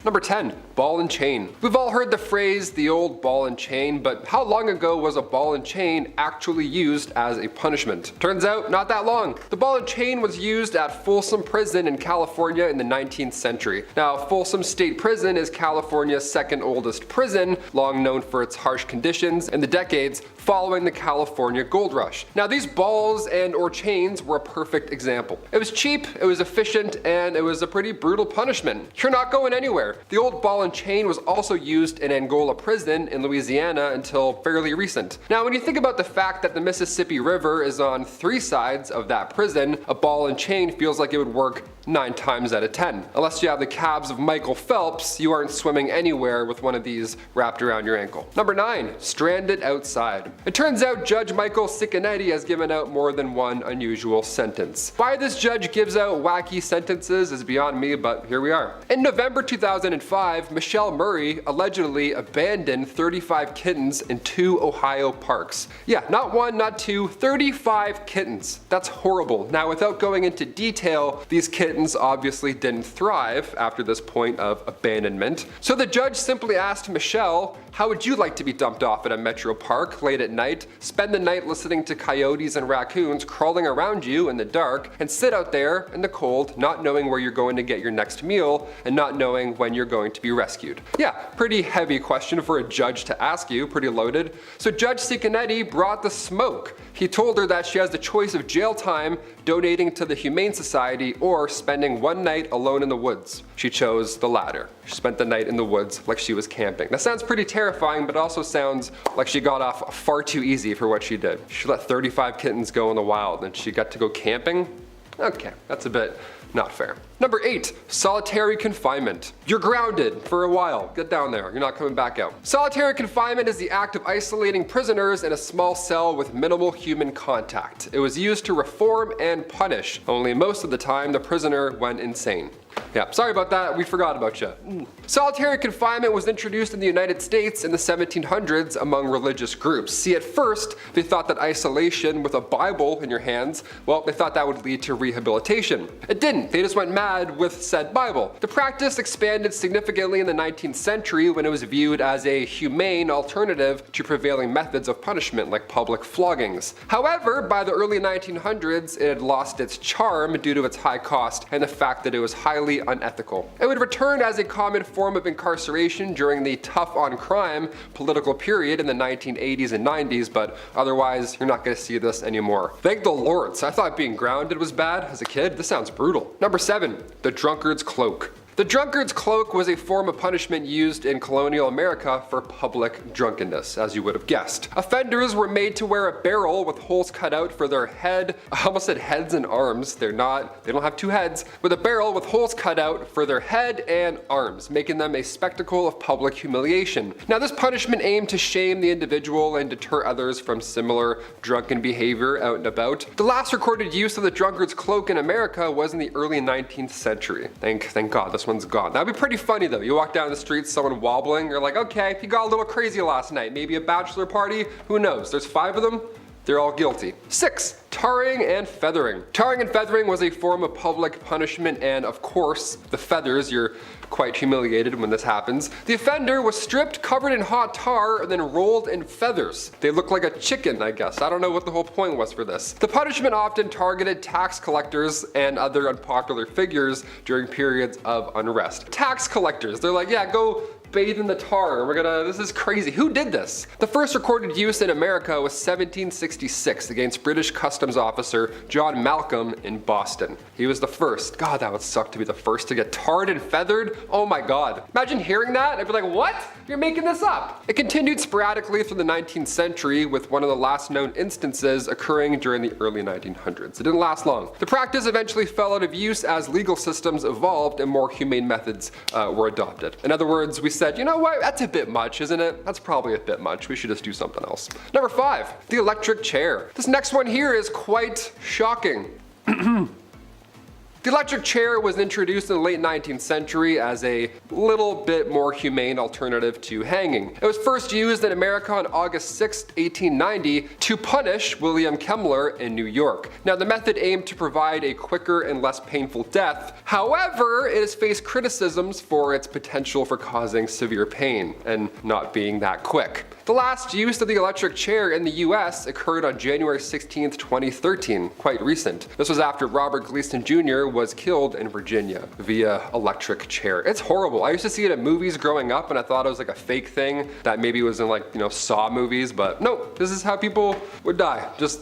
Number 10, ball and chain. We've all heard the phrase, the old ball and chain, but how long ago was a ball and chain actually used as a punishment? Turns out, not that long. The ball and chain was used at Folsom Prison in California in the 19th century. Now, Folsom State Prison is California's second oldest prison, long known for its harsh conditions in the decades following the California gold rush. Now, these balls and or chains were a perfect example. It was cheap, it was efficient, and it was a pretty brutal punishment. You're not going anywhere. The old ball and chain was also used in Angola prison in Louisiana until fairly recent. Now, when you think about the fact that the Mississippi River is on 3 sides of that prison, a ball and chain feels like it would work 9 times out of 10. Unless you have the calves of Michael Phelps, you aren't swimming anywhere with one of these wrapped around your ankle. Number 9, stranded outside. It turns out Judge Michael Ciccinetti has given out more than one unusual sentence. Why this judge gives out wacky sentences is beyond me, but here we are. In November 2005, Michelle Murray allegedly abandoned 35 kittens in 2 Ohio parks. Yeah, not 1, not 2, 35 kittens. That's horrible. Now, without going into detail, these kittens obviously didn't thrive after this point of abandonment. So the judge simply asked Michelle, how would you like to be dumped off at a metro park late at night, spend the night listening to coyotes and raccoons crawling around you in the dark, and sit out there in the cold, not knowing where you're going to get your next meal, and not knowing when you're going to be rescued? Yeah, pretty heavy question for a judge to ask you, pretty loaded. So Judge Ciccinetti brought the smoke. He told her that she has the choice of jail time, donating to the Humane Society, or spending 1 night alone in the woods. She chose the latter. She spent the night in the woods like she was camping. That sounds pretty terrifying, but also sounds like she got off far too easy for what she did. She let 35 kittens go in the wild and she got to go camping? Okay, that's a bit not fair. Number 8, solitary confinement. You're grounded for a while. Get down there. You're not coming back out. Solitary confinement is the act of isolating prisoners in a small cell with minimal human contact. It was used to reform and punish, only most of the time the prisoner went insane. Yeah, sorry about that, we forgot about you. Solitary confinement was introduced in the United States in the 1700s among religious groups. See, at first, they thought that isolation with a Bible in your hands, well, they thought that would lead to rehabilitation. It didn't, they just went mad with said Bible. The practice expanded significantly in the 19th century when it was viewed as a humane alternative to prevailing methods of punishment like public floggings. However, by the early 1900s, it had lost its charm due to its high cost and the fact that it was highly unethical. It would return as a common form of incarceration during the tough on crime political period in the 1980s and 90s, but otherwise you're not going to see this anymore. Thank the Lords. I thought being grounded was bad as a kid. This sounds brutal. Number 7, the drunkard's cloak. The drunkard's cloak was a form of punishment used in colonial America for public drunkenness, as you would have guessed. Offenders were made to wear a barrel with holes cut out for their head. I almost said heads and arms. They don't have 2 heads. With a barrel with holes cut out for their head and arms, making them a spectacle of public humiliation. Now, this punishment aimed to shame the individual and deter others from similar drunken behavior out and about. The last recorded use of the drunkard's cloak in America was in the early 19th century. Thank God this one's gone. That'd be pretty funny though. You walk down the street, someone wobbling, you're like, okay, you got a little crazy last night, maybe a bachelor party, who knows? There's 5 of them, they're all guilty. 6, tarring and feathering. Tarring and feathering was a form of public punishment, and of course, the feathers, you're quite humiliated when this happens. The offender was stripped, covered in hot tar, and then rolled in feathers. They look like a chicken, I guess. I don't know what the whole point was for this. The punishment often targeted tax collectors and other unpopular figures during periods of unrest. Tax collectors, they're like, yeah, go bathe in the tar. This is crazy. Who did this? The first recorded use in America was 1766 against British customs officer John Malcolm in Boston. He was the first. God, that would suck to be the first to get tarred and feathered. Oh my God. Imagine hearing that. I'd be like, what? You're making this up. It continued sporadically through the 19th century, with one of the last known instances occurring during the early 1900s. It didn't last long. The practice eventually fell out of use as legal systems evolved and more humane methods were adopted. In other words, we said, you know what, that's a bit much, isn't it? That's probably a bit much. We should just do something else. Number 5, the electric chair. This next one here is quite shocking. The electric chair was introduced in the late 19th century as a little bit more humane alternative to hanging. It was first used in America on August 6, 1890 to punish William Kemmler in New York. Now the method aimed to provide a quicker and less painful death. However, it has faced criticisms for its potential for causing severe pain and not being that quick. The last use of the electric chair in the US occurred on January 16, 2013, quite recent. This was after Robert Gleason Jr. was killed in Virginia via electric chair. It's horrible. I used to see it at movies growing up and I thought it was like a fake thing that maybe was in like, Saw movies, but no, this is how people would die. Just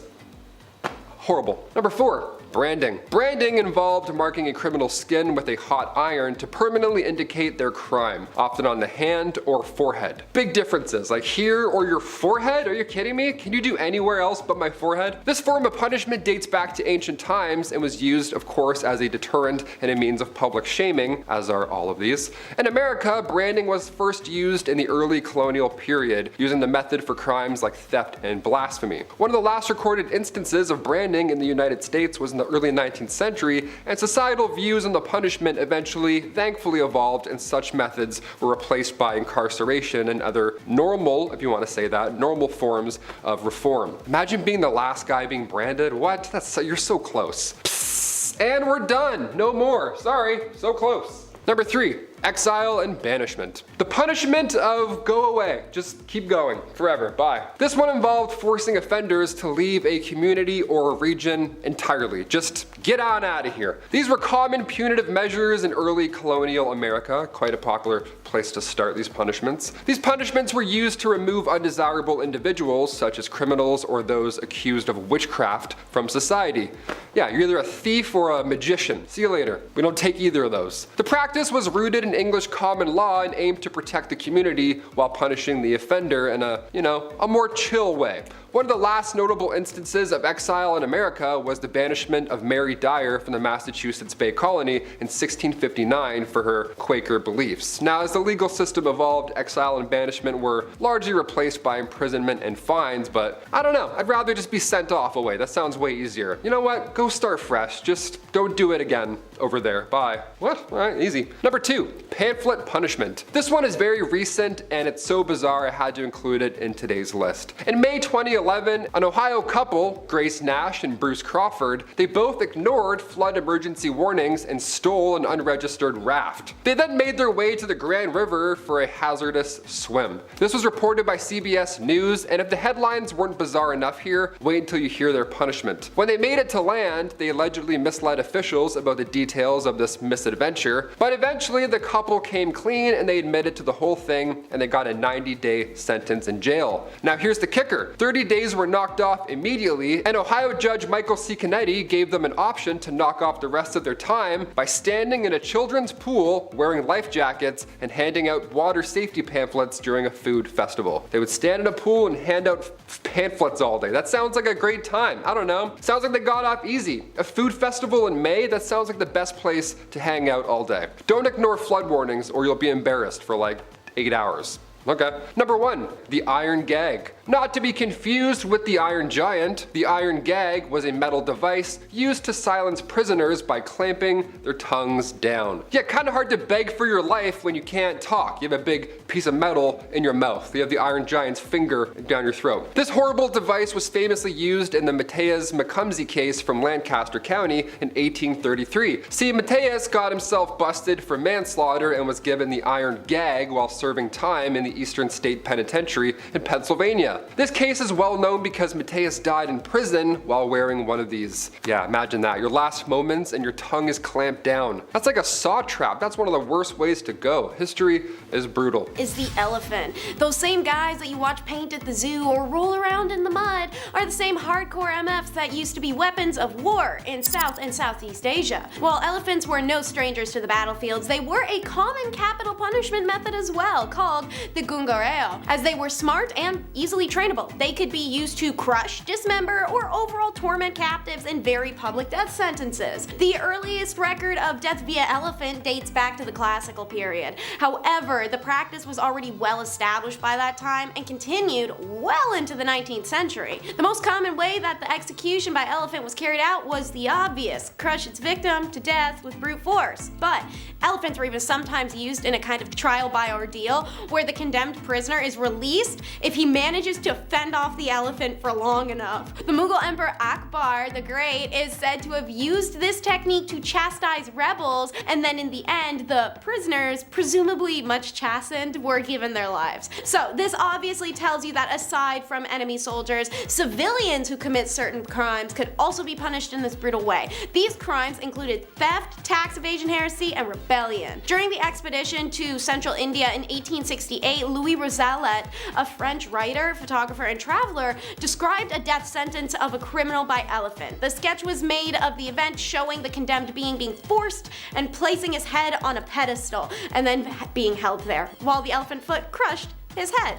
horrible. Number 4. Branding. Branding involved marking a criminal's skin with a hot iron to permanently indicate their crime, often on the hand or forehead. Big differences, like here or your forehead? Are you kidding me? Can you do anywhere else but my forehead? This form of punishment dates back to ancient times and was used, of course, as a deterrent and a means of public shaming, as are all of these. In America, branding was first used in the early colonial period, using the method for crimes like theft and blasphemy. One of the last recorded instances of branding in the United States was in the early 19th century, and societal views on the punishment eventually, thankfully, evolved, and such methods were replaced by incarceration and other normal, if you want to say that, normal forms of reform. Imagine being the last guy being branded. What? You're so close. Psst, and we're done. No more. Sorry. So close. Number 3. Exile and banishment. The punishment of go away, just keep going, forever, bye. This one involved forcing offenders to leave a community or a region entirely, just get on out of here. These were common punitive measures in early colonial America, quite a popular place to start these punishments. These punishments were used to remove undesirable individuals, such as criminals or those accused of witchcraft, from society. Yeah, you're either a thief or a magician. See you later. We don't take either of those. The practice was rooted in English common law and aimed to protect the community while punishing the offender in a more chill way. One of the last notable instances of exile in America was the banishment of Mary Dyer from the Massachusetts Bay Colony in 1659 for her Quaker beliefs. Now, as the legal system evolved, exile and banishment were largely replaced by imprisonment and fines, but I don't know, I'd rather just be sent off away. That sounds way easier. You know what? Go start fresh. Just don't do it again over there. Bye. What? Alright, easy. Number 2, pamphlet punishment. This one is very recent and it's so bizarre I had to include it in today's list. In May 2011, an Ohio couple, Grace Nash and Bruce Crawford, they both ignored flood emergency warnings and stole an unregistered raft. They then made their way to the Grand River for a hazardous swim. This was reported by CBS News, and if the headlines weren't bizarre enough here, wait until you hear their punishment. When they made it to land, they allegedly misled officials about the details of this misadventure, but eventually the couple came clean and they admitted to the whole thing and they got a 90-day sentence in jail. Now here's the kicker. 30 days were knocked off immediately, and Ohio Judge Michael C. Canetti gave them an option to knock off the rest of their time by standing in a children's pool, wearing life jackets, and handing out water safety pamphlets during a food festival. They would stand in a pool and hand out pamphlets all day. That sounds like a great time. I don't know. Sounds like they got off easy. A food festival in May, that sounds like the best place to hang out all day. Don't ignore flood warnings or you'll be embarrassed for like 8 hours. Okay. Number 1, the iron gag. Not to be confused with the Iron Giant, the iron gag was a metal device used to silence prisoners by clamping their tongues down. Yeah, kind of hard to beg for your life when you can't talk. You have a big piece of metal in your mouth. You have the Iron Giant's finger down your throat. This horrible device was famously used in the Matthias Macumsey case from Lancaster County in 1833. See, Matthias got himself busted for manslaughter and was given the iron gag while serving time in the Eastern State Penitentiary in Pennsylvania. This case is well known because Matthias died in prison while wearing one of these. Yeah, imagine that. Your last moments and your tongue is clamped down. That's like a saw trap. That's one of the worst ways to go. History is brutal. Is the elephant. Those same guys that you watch paint at the zoo or roll around in the mud are the same hardcore MFs that used to be weapons of war in South and Southeast Asia. While elephants were no strangers to the battlefields, they were a common capital punishment method as well, called the gungareo, as they were smart and easily trainable. They could be used to crush, dismember, or overall torment captives in very public death sentences. The earliest record of death via elephant dates back to the classical period. However, the practice was already well established by that time and continued well into the 19th century. The most common way that the execution by elephant was carried out was the obvious: crush its victim to death with brute force. But elephants were even sometimes used in a kind of trial by ordeal, where the condemned prisoner is released if he manages to fend off the elephant for long enough. The Mughal Emperor Akbar the Great is said to have used this technique to chastise rebels, and then in the end, the prisoners, presumably much chastened, were given their lives. So this obviously tells you that aside from enemy soldiers, civilians who commit certain crimes could also be punished in this brutal way. These crimes included theft, tax evasion, heresy, and rebellion. During the expedition to central India in 1868, Louis Rousselet, a French writer, photographer, and traveler, described a death sentence of a criminal by elephant. The sketch was made of the event showing the condemned being forced and placing his head on a pedestal and then being held there, while the elephant foot crushed his head.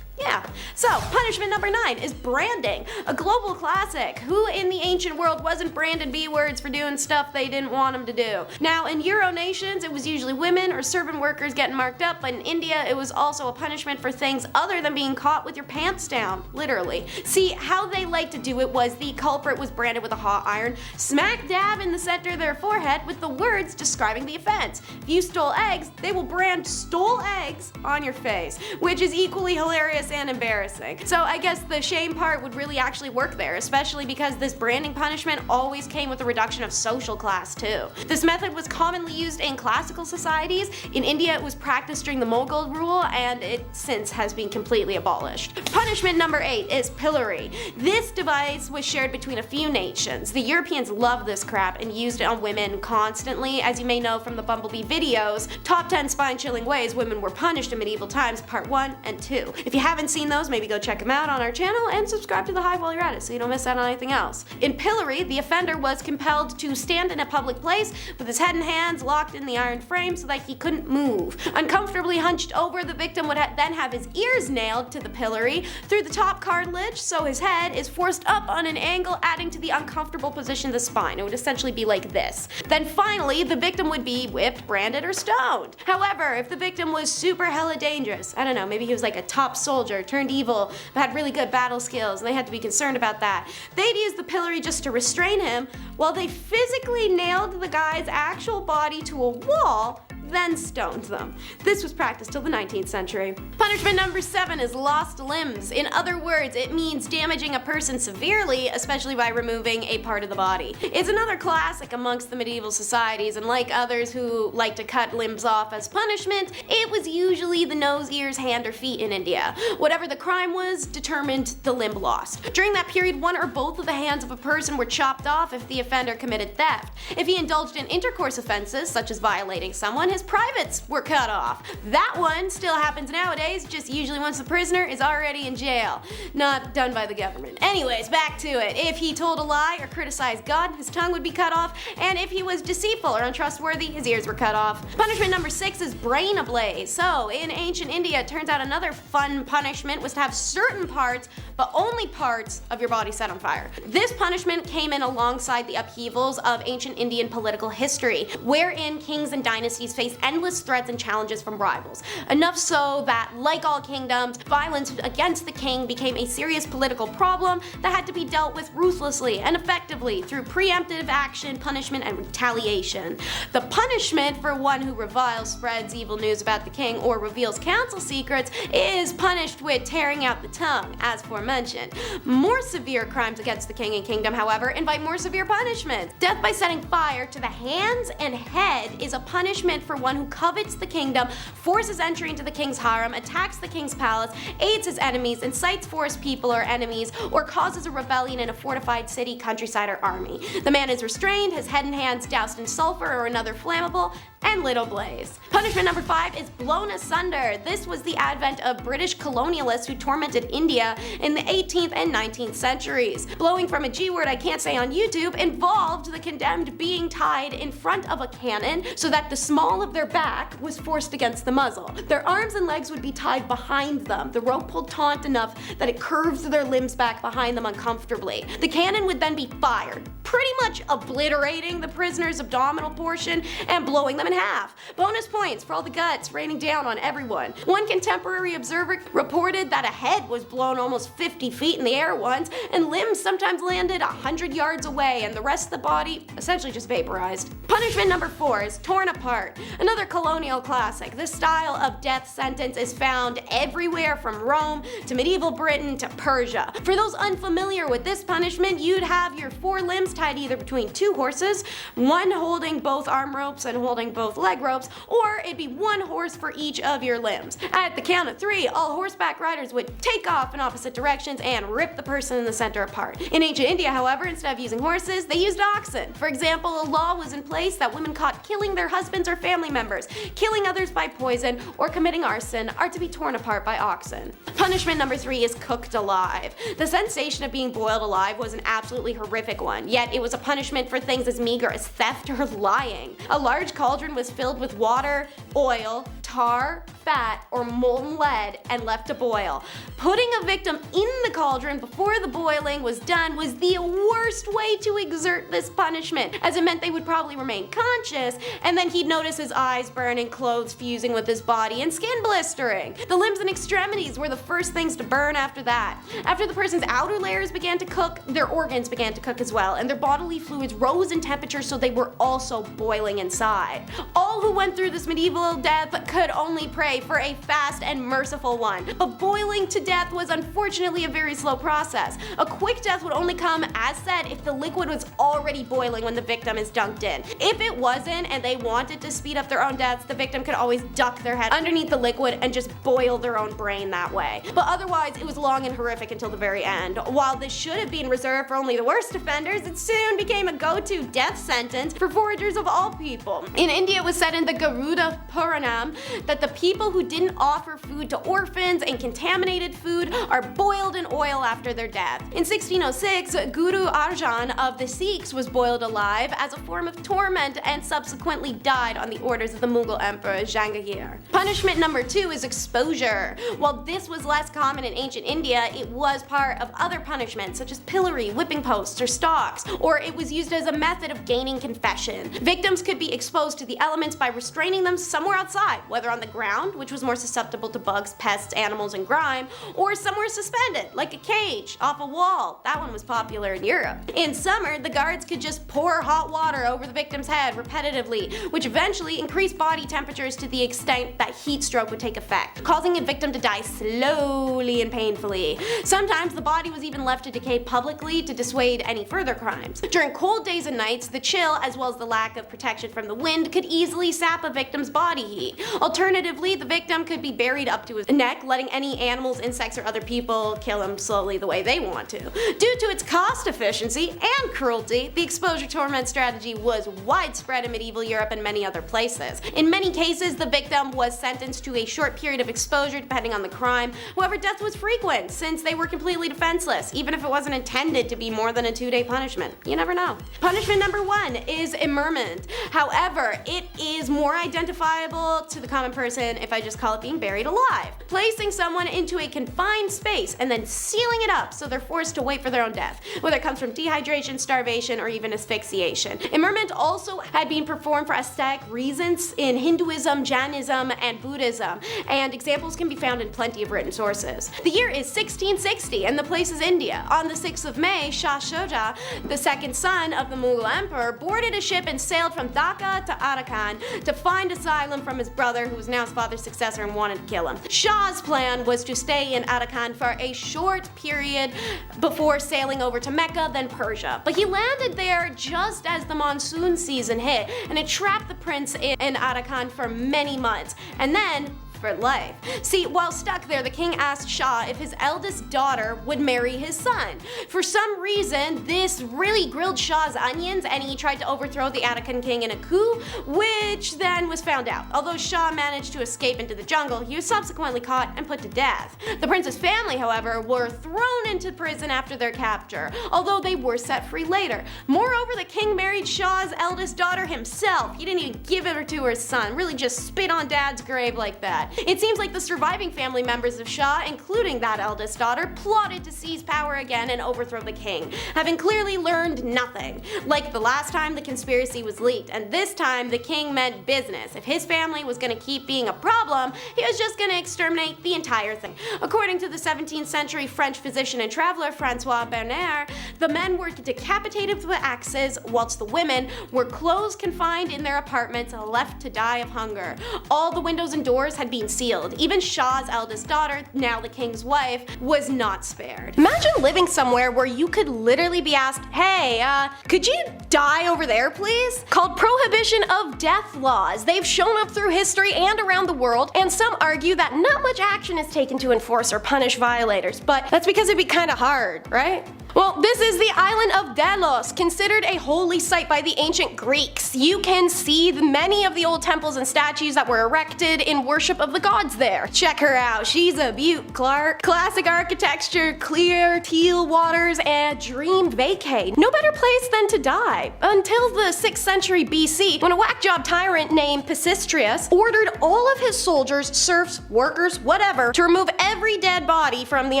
Yeah. So, punishment number 9 is branding, a global classic. Who in the ancient world wasn't branded B-words for doing stuff they didn't want them to do? Now, in Euro nations, it was usually women or servant workers getting marked up, but in India, it was also a punishment for things other than being caught with your pants down, literally. See, how they liked to do it was the culprit was branded with a hot iron, smack dab in the center of their forehead with the words describing the offense. If you stole eggs, they will brand "stole eggs" on your face, which is equally hilarious and embarrassing. So I guess the shame part would really actually work there, especially because this branding punishment always came with a reduction of social class too. This method was commonly used in classical societies. In India, it was practiced during the Mongol rule, and it since has been completely abolished. Punishment number 8 is pillory. This device was shared between a few nations. The Europeans loved this crap and used it on women constantly. As you may know from the Bumblebee videos, Top 10 Spine-Chilling Ways Women Were Punished in Medieval Times, Part 1 and 2. If you haven't seen those, maybe go check them out on our channel and subscribe to the Hive while you're at it so you don't miss out on anything else. In pillory, the offender was compelled to stand in a public place with his head and hands locked in the iron frame so that he couldn't move. Uncomfortably hunched over, the victim would then have his ears nailed to the pillory through the top cartilage, so his head is forced up on an angle, adding to the uncomfortable position of the spine. It would essentially be like this. Then finally, the victim would be whipped, branded, or stoned. However, if the victim was super hella dangerous, I don't know, maybe he was like a top soldier, turned evil, but had really good battle skills, and they had to be concerned about that, they'd use the pillory just to restrain him while they physically nailed the guy's actual body to a wall, then stoned them. This was practiced till the 19th century. Punishment number 7 is lost limbs. In other words, it means damaging a person severely, especially by removing a part of the body. It's another classic amongst the medieval societies, and like others who like to cut limbs off as punishment, it was usually the nose, ears, hand, or feet in India. Whatever the crime was determined the limb lost. During that period, one or both of the hands of a person were chopped off if the offender committed theft. If he indulged in intercourse offenses, such as violating someone, his privates were cut off. That one still happens nowadays, just usually once the prisoner is already in jail. Not done by the government. Anyways, back to it. If he told a lie or criticized God, his tongue would be cut off, and if he was deceitful or untrustworthy, his ears were cut off. Punishment number 6 is brain ablaze. So, in ancient India, it turns out another fun punishment was to have certain parts, but only parts, of your body set on fire. This punishment came in alongside the upheavals of ancient Indian political history, wherein kings and dynasties faced endless threats and challenges from rivals. Enough so that, like all kingdoms, violence against the king became a serious political problem that had to be dealt with ruthlessly and effectively through preemptive action, punishment, and retaliation. The punishment for one who reviles, spreads evil news about the king, or reveals council secrets is punished with tearing out the tongue, as forementioned. More severe crimes against the king and kingdom, however, invite more severe punishments. Death by setting fire to the hands and head is a punishment for one who covets the kingdom, forces entry into the king's harem, attacks the king's palace, aids his enemies, incites forced people or enemies, or causes a rebellion in a fortified city, countryside, or army. The man is restrained, his head and hands doused in sulfur or another flammable, and lit ablaze. Punishment number 5 is blown asunder. This was the advent of British colonialists who tormented India in the 18th and 19th centuries. Blowing from a G word I can't say on YouTube involved the condemned being tied in front of a cannon so that the small of their back was forced against the muzzle. Their arms and legs would be tied behind them, the rope pulled taut enough that it curves their limbs back behind them uncomfortably. The cannon would then be fired, pretty much obliterating the prisoner's abdominal portion and blowing them in half. Bonus points for all the guts raining down on everyone. One contemporary observer reported that a head was blown almost 50 feet in the air once, and limbs sometimes landed 100 yards away, and the rest of the body essentially just vaporized. Punishment number 4 is torn apart. Another colonial classic. This style of death sentence is found everywhere from Rome to medieval Britain to Persia. For those unfamiliar with this punishment, you'd have your 4 limbs tied either between 2 horses, one holding both arm ropes and holding both leg ropes, or it'd be 1 horse for each of your limbs. At the count of 3, all horseback riders would take off in opposite directions and rip the person in the center apart. In ancient India, however, instead of using horses, they used oxen. For example, a law was in place that women caught killing their husbands or family members, killing others by poison, or committing arson are to be torn apart by oxen. Punishment number 3 is cooked alive. The sensation of being boiled alive was an absolutely horrific one, yet it was a punishment for things as meager as theft or lying. A large cauldron was filled with water, oil, tar, fat, or molten lead and left to boil. Putting a victim in the cauldron before the boiling was done was the worst way to exert this punishment, as it meant they would probably remain conscious, and then he'd notice his eyes burning, clothes fusing with his body, and skin blistering. The limbs and extremities were the first things to burn after that. After the person's outer layers began to cook, their organs began to cook as well, and their bodily fluids rose in temperature, so they were also boiling inside. All who went through this medieval death could only pray for a fast and merciful one, but boiling to death was unfortunately a very slow process. A quick death would only come, as said, if the liquid was already boiling when the victim is dunked in. If it wasn't and they wanted to speed up their own deaths, the victim could always duck their head underneath the liquid and just boil their own brain that way. But otherwise, it was long and horrific until the very end. While this should have been reserved for only the worst offenders, it soon became a go-to death sentence for foragers of all people. In India, it was said in the Garuda Puranam that the people who didn't offer food to orphans and contaminated food are boiled in oil after their death. In 1606, Guru Arjan of the Sikhs was boiled alive as a form of torment and subsequently died on the orders of the Mughal Emperor Jahangir. Punishment number 2 is exposure. While this was less common in ancient India, it was part of other punishments such as pillory, whipping posts, or stocks, or it was used as a method of gaining confession. Victims could be exposed to the elements by restraining them somewhere outside, whether on the ground, which was more susceptible to bugs, pests, animals, and grime, or somewhere suspended, like a cage, off a wall. That one was popular in Europe. In summer, the guards could just pour hot water over the victim's head repetitively, which eventually increased body temperatures to the extent that heat stroke would take effect, causing a victim to die slowly and painfully. Sometimes the body was even left to decay publicly to dissuade any further crimes. During cold days and nights, the chill, as well as the lack of protection from the wind, could easily sap a victim's body heat. Alternatively, the victim could be buried up to his neck, letting any animals, insects, or other people kill him slowly the way they want to. Due to its cost efficiency and cruelty, the exposure torment strategy was widespread in medieval Europe and many other places. In many cases, the victim was sentenced to a short period of exposure depending on the crime. However, death was frequent since they were completely defenseless, even if it wasn't intended to be more than a 2-day punishment. You never know. Punishment number 1 is immurement. However, it is more identifiable to the common person if I just call it being buried alive. Placing someone into a confined space and then sealing it up so they're forced to wait for their own death, whether it comes from dehydration, starvation, or even asphyxiation. Immurement also had been performed for aesthetic reasons in Hinduism, Jainism, and Buddhism, and examples can be found in plenty of written sources. The year is 1660 and the place is India. On the 6th of May, Shah Shuja, the second son of the Mughal emperor, boarded a ship and sailed from Dhaka to Arakan to find asylum from his brother, who was now his father's successor and wanted to kill him. Shah's plan was to stay in Arakan for a short period before sailing over to Mecca, then Persia. But he landed there just as the monsoon season hit, and it trapped the prince in Arakan for many months. And then, for life. See, while stuck there, the king asked Shah if his eldest daughter would marry his son. For some reason, this really grilled Shah's onions, and he tried to overthrow the Attaccan king in a coup, which then was found out. Although Shah managed to escape into the jungle, he was subsequently caught and put to death. The prince's family, however, were thrown into prison after their capture, although they were set free later. Moreover, the king married Shah's eldest daughter himself. He didn't even give her to her son, really just spit on dad's grave like that. It seems like the surviving family members of Shah, including that eldest daughter, plotted to seize power again and overthrow the king, having clearly learned nothing. Like the last time the conspiracy was leaked, and this time the king meant business. If his family was going to keep being a problem, he was just going to exterminate the entire thing. According to the 17th century French physician and traveler Francois Bernard, the men were decapitated with axes, whilst the women were closed, confined in their apartments, left to die of hunger. All the windows and doors had been sealed. Even Shah's eldest daughter, now the king's wife, was not spared. Imagine living somewhere where you could literally be asked, hey, could you die over there, please? Called Prohibition of death laws. They've shown up through history and around the world, and some argue that not much action is taken to enforce or punish violators, but that's because it'd be kinda hard, right? Well, this is the island of Delos, considered a holy site by the ancient Greeks. You can see many of the old temples and statues that were erected in worship of the gods there. Check her out, she's a beaut, Clark. Classic architecture, clear teal waters, and dream vacay. No better place than to die. Until the 6th century BC, when a whack-job tyrant named Pisistratus ordered all of his soldiers, serfs, workers, whatever, to remove every dead body from the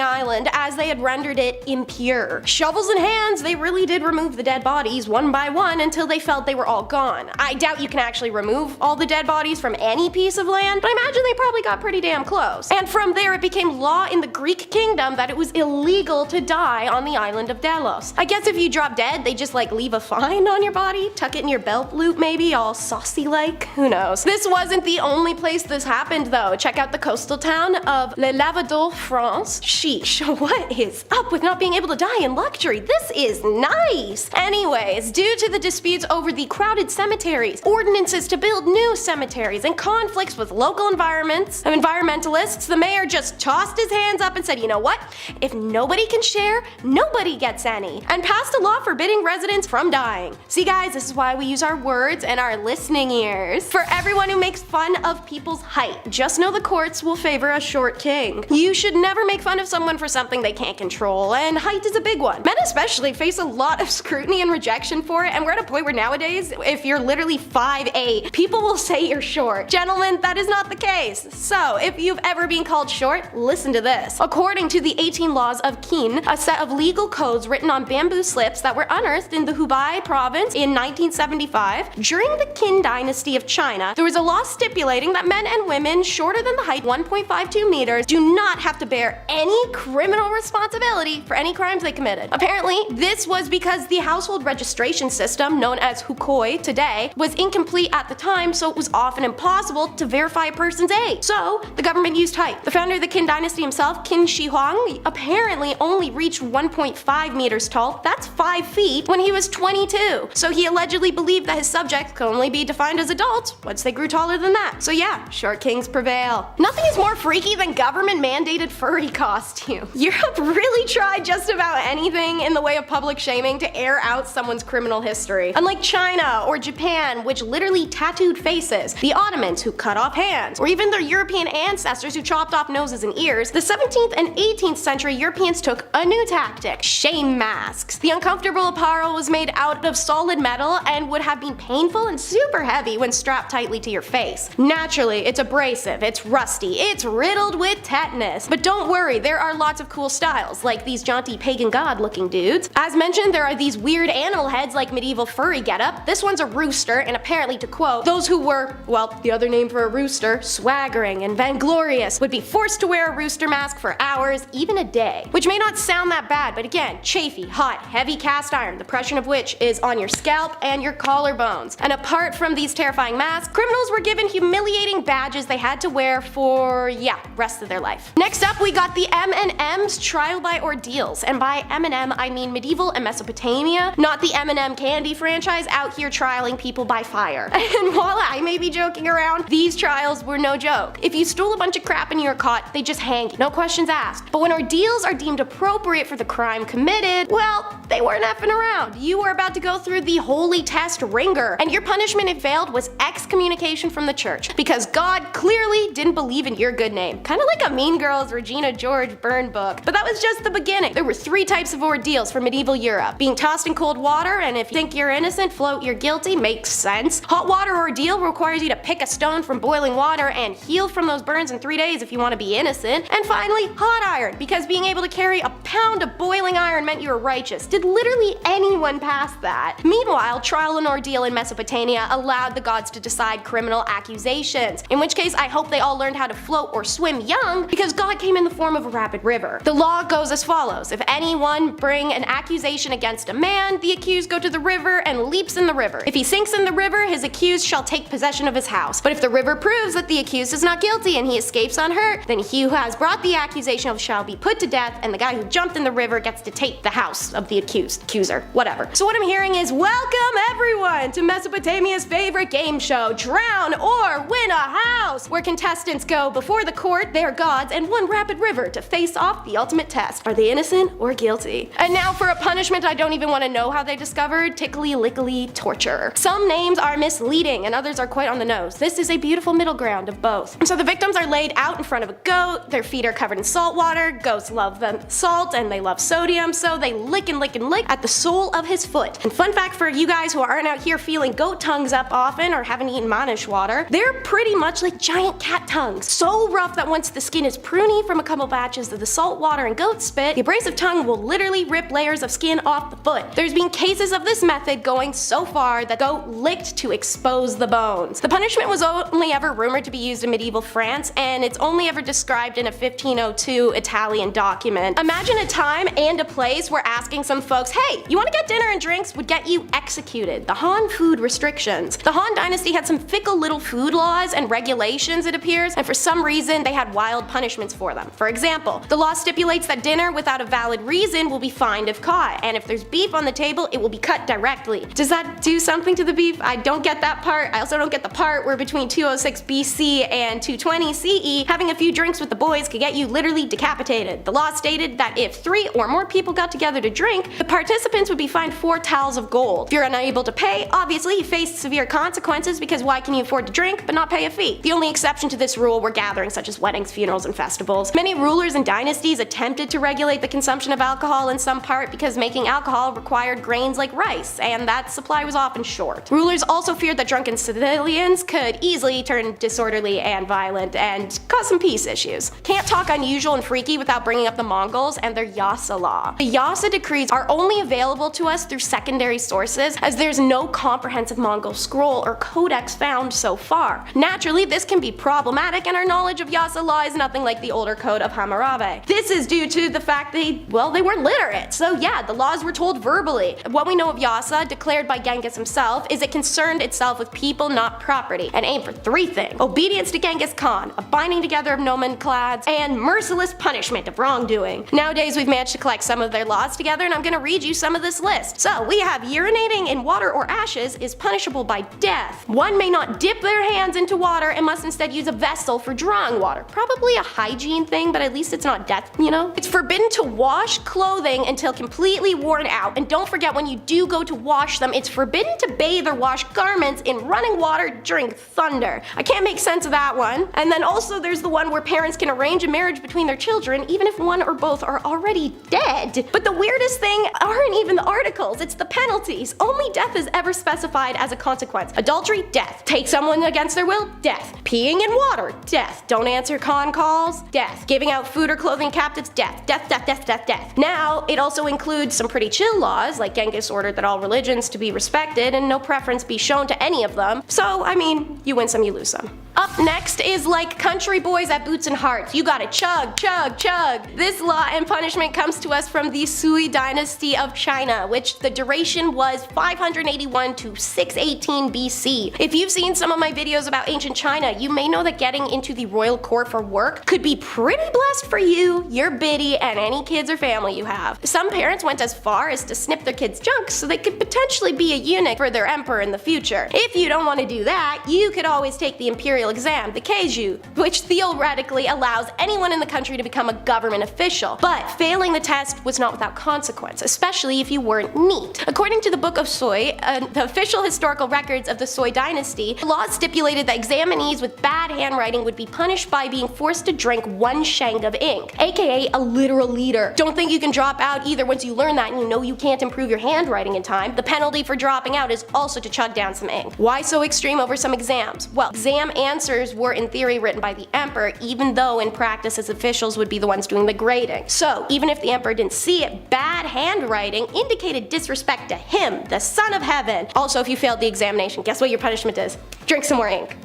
island as they had rendered it impure. Shovels in hands, they really did remove the dead bodies one by one until they felt they were all gone. I doubt you can actually remove all the dead bodies from any piece of land, but I imagine they probably got pretty damn close. And from there it became law in the Greek kingdom that it was illegal to die on the island of Delos. I guess if you drop dead, they just like leave a fine on your body, tuck it in your belt loop maybe, all saucy like, who knows. This wasn't the only place this happened though. Check out the coastal town of Le Lavador, France. Sheesh, what is up with not being able to die in luxury? This is nice! Anyways, due to the disputes over the crowded cemeteries, ordinances to build new cemeteries, and conflicts with local environmentalists, the mayor just tossed his hands up and said, you know what? If nobody can share, nobody gets any, and passed a law forbidding residents from dying. See guys, this is why we use our words and our listening ears. For everyone who makes fun of people's height, just know the courts will favor a short king. You should never make fun of someone for something they can't control, and height is a big one. Men especially face a lot of scrutiny and rejection for it, and we're at a point where nowadays, if you're literally 5'8", people will say you're short. Gentlemen, that is not the case. So, if you've ever been called short, listen to this. According to the 18 laws of Qin, a set of legal codes written on bamboo slips that were unearthed in the Hubei province in 1975, during the Qin dynasty of China, there was a law stipulating that men and women shorter than the height 1.52 meters do not have to bear any criminal responsibility for any crimes they committed. Apparently, this was because the household registration system, known as hukoi today, was incomplete at the time, so it was often impossible to verify a person's age. So, the government used height. The founder of the Qin dynasty himself, Qin Shi Huang, apparently only reached 1.5 meters tall, that's 5 feet, when he was 22. So he allegedly believed that his subjects could only be defined as adults once they grew taller than that. So yeah, short kings prevail. Nothing is more freaky than government-mandated furry costumes. Europe really tried just about anything in the way of public shaming to air out someone's criminal history. Unlike China or Japan, which literally tattooed faces, the Ottomans who cut off hands, or even their European ancestors who chopped off noses and ears, the 17th and 18th century Europeans took a new tactic: shame masks. The uncomfortable apparel was made out of solid metal and would have been painful and super heavy when strapped tightly to your face. Naturally, it's abrasive, it's rusty, it's riddled with tetanus. But don't worry, there are lots of cool styles, like these jaunty pagan god looking dudes. As mentioned, there are these weird animal heads like medieval furry getup. This one's a rooster, and apparently, to quote, those who were, well, the other name for a rooster, swaggering and vainglorious, would be forced to wear a rooster mask for hours, even a day. Which may not sound that bad, but again, chafy, hot, heavy cast iron, the pressure of which is on your scalp and your collarbones. And apart from these terrifying masks, criminals were given humiliating badges they had to wear for, rest of their life. Next up, we got the M&M's trial by ordeals, and by M&M, I mean medieval and Mesopotamia, not the M&M candy franchise out here trialing people by fire. And while I may be joking around, these trials were no joke. If you stole a bunch of crap and you were caught, they just hang you, no questions asked. But when ordeals are deemed appropriate for the crime committed, well, they weren't effing around. You were about to go through the holy test ringer, and your punishment if failed was excommunication from the church, because God clearly didn't believe in your good name. Kinda like a Mean Girls Regina George burn book. But that was just the beginning. There were 3 types of ordeals for medieval Europe. Being tossed in cold water, and if you think you're innocent, float you're guilty, makes sense. Hot water ordeal requires you to pick a stone from boiling water and heal from those burns in 3 days if you want to be innocent. And finally, hot iron, because being able to carry a pound of boiling iron meant you were righteous. Did literally anyone pass that? Meanwhile, trial and ordeal in Mesopotamia allowed the gods to decide criminal accusations, in which case I hope they all learned how to float or swim young, because God came in the form of a rapid river. The law goes as follows: if anyone bring an accusation against a man, the accused go to the river and leaps in the river. If he sinks in the river, his accused shall take possession of his house. But if the river proves that the accused is not guilty and he escapes unhurt, then he who has brought the accusation shall be put to death, and the guy who jumped in the river gets to take the house of the accuser, whatever. So what I'm hearing is, welcome everyone to Mesopotamia's favorite game show, Drown or Win a House, where contestants go before the court, their gods, and one rapid river to face off the ultimate test. Are they innocent or guilty? And now for a punishment I don't even want to know how they discovered: tickly lickly torture. Some names are misleading and others are quite on the nose. This is a beautiful middle ground of both. So the victims are laid out in front of a goat, their feet are covered in salt water, goats love them salt and they love sodium, so they lick and lick and lick at the sole of his foot. And fun fact for you guys who aren't out here feeling goat tongues up often or haven't eaten manish water, they're pretty much like giant cat tongues. So rough that once the skin is pruny from a couple batches of the salt water and goat spit, the abrasive tongue will literally rip layers of skin off the foot. There's been cases of this method going so far that goat licked to expose the bones. The punishment was only ever rumored to be used in medieval France, and it's only ever described in a 1502 Italian document. Imagine a time and a place where asking some folks, hey, you want to get dinner and drinks, would get you executed. The Han food restrictions. The Han dynasty had some fickle little food laws and regulations, it appears, and for some reason they had wild punishments for them. For example, the law stipulates that dinner without a valid reason will be fined if caught, and if there's beef on the table, it will be cut directly. Does that do something to the beef? I don't get that part. I also don't get the part where between 206 BC and 220 CE, having a few drinks with the boys could get you literally decapitated. The law stated that if 3 or more people got together to drink, the participants would be fined 4 tals of gold. If you're unable to pay, obviously you faced severe consequences, because why can you afford to drink but not pay a fee? The only exception to this rule were gatherings such as weddings, funerals, and festivals. Many rulers and dynasties attempted to regulate the consumption of alcohol in some part because making alcohol required grains like rice, and that supply was often short. Rulers also feared that drunken civilians could easily turn disorderly and violent and cause some peace issues. Can't talk unusual and freaky without bringing up the Mongols and their yasa law. The yasa decrees are only available to us through secondary sources, as there's no comprehensive Mongol scroll or codex found so far. Naturally, this can be problematic, and our knowledge of yasa law is nothing like the older code of Hammurabi. This is due to the fact they weren't literate, so yeah, the laws were told verbally. What we know of yasa, declared by Genghis himself, is it concerned itself with people, not property, and aimed for 3 things: obedience to Genghis Khan, a binding together of nomenclats, and merciless punishment of wrongdoing. Nowadays we've managed to collect some of their laws together, and I'm gonna read you some of this list. So we have urinating in water or ashes is punishable by death. One may not dip their hands into water and must instead use a vessel for drawing water. Probably a hygiene thing, but at least it's not death, you know? It's forbidden to wash clothing until completely worn out, and don't forget, when you do go to wash them, it's forbidden to bathe or wash garments in running water during thunder. I can't make sense of that one. And then also there's the one where parents can arrange a marriage between their children even if one or both are already dead. But the weirdest thing aren't even the articles, it's the penalties. Only death is ever specified as a consequence. Adultery, death. Take someone against their will, death. Peeing in water, death. Don't answer con calls, death. Giving out food or clothing captives, death. Death, death, death, death, death. Now, it also includes some pretty chill laws, like Genghis ordered that all religions to be respected and no preference be shown to any of them. So, I mean, you win some, you lose some. Up next is like country boys at Boots and Hearts. You gotta chug, chug, chug. This law and punishment comes to us from the Sui dynasty of China, which the duration was 581 to 618 BC. If you've seen some of my videos about ancient China, you may know that getting into the royal court for work could be pretty blessed for you, your biddy, and any kids or family you have. Some parents went as far as to snip their kids' junk so they could potentially be a eunuch for their emperor in the future. If you don't want to do that, you could always take the imperial exam, the Keiju, which theoretically allows anyone in the country to become a government official. But failing the test was not without consequence, especially if you weren't neat. According to the Book of Sui, the official historical records of the Sui dynasty, the law stipulated that examinees with bad handwriting would be punished by being forced to drink 1 sheng of ink, aka a literal liter. Don't think you can drop out either once you learn that and you know you can't improve your handwriting in time. The penalty for dropping out is also to chug down some ink. Why so extreme over some exams? Well, exam answers were in theory written by the emperor, even though in practice his officials would be the ones doing the grading. So even if the emperor didn't see it, bad handwriting indicated disrespect to him, the son of heaven. Also, if you failed the examination, guess what your punishment is? Drink some more ink.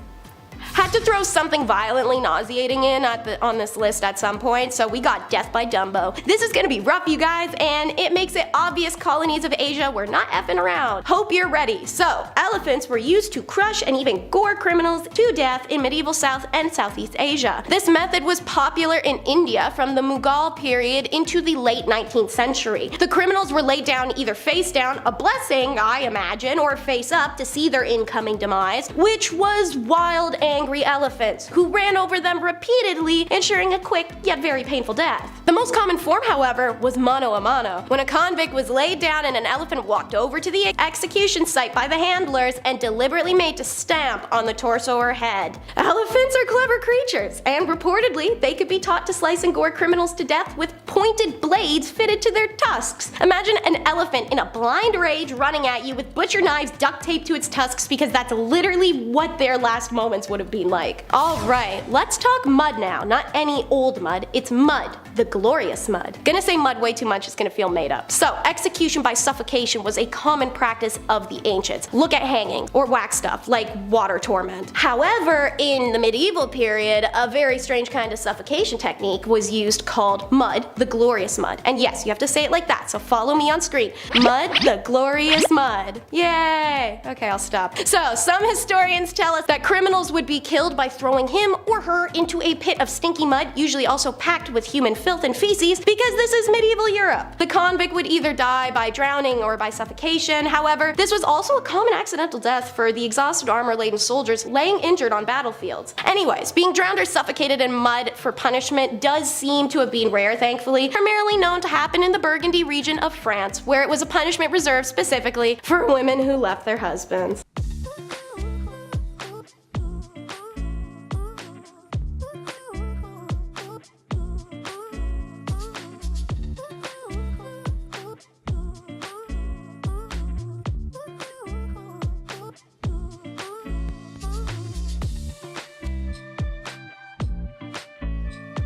Had to throw something violently nauseating in on this list at some point, so we got death by Dumbo. This is gonna be rough, you guys, and it makes it obvious colonies of Asia were not effing around. Hope you're ready. So, elephants were used to crush and even gore criminals to death in medieval South and Southeast Asia. This method was popular in India from the Mongol period into the late 19th century. The criminals were laid down either face down, a blessing, I imagine, or face up to see their incoming demise, which was wild angry elephants, who ran over them repeatedly, ensuring a quick yet very painful death. The most common form, however, was mano a mano, when a convict was laid down and an elephant walked over to the execution site by the handlers and deliberately made to stamp on the torso or head. Elephants are clever creatures, and reportedly they could be taught to slice and gore criminals to death with pointed blades fitted to their tusks. Imagine an elephant in a blind rage running at you with butcher knives duct taped to its tusks, because that's literally what their last moments would have been like. Alright, let's talk mud now. Not any old mud, it's mud. The glorious mud. Gonna say mud way too much, it's gonna feel made up. So, execution by suffocation was a common practice of the ancients. Look at hanging, or whack stuff, like water torment. However, in the medieval period, a very strange kind of suffocation technique was used called mud, the glorious mud. And yes, you have to say it like that, so follow me on screen. Mud, the glorious mud. Yay! Okay, I'll stop. So, some historians tell us that criminals would be killed by throwing him or her into a pit of stinky mud, usually also packed with human filth and feces, because this is medieval Europe. The convict would either die by drowning or by suffocation. However, this was also a common accidental death for the exhausted armor-laden soldiers laying injured on battlefields. Anyways, being drowned or suffocated in mud for punishment does seem to have been rare, thankfully, primarily known to happen in the Burgundy region of France, where it was a punishment reserved specifically for women who left their husbands.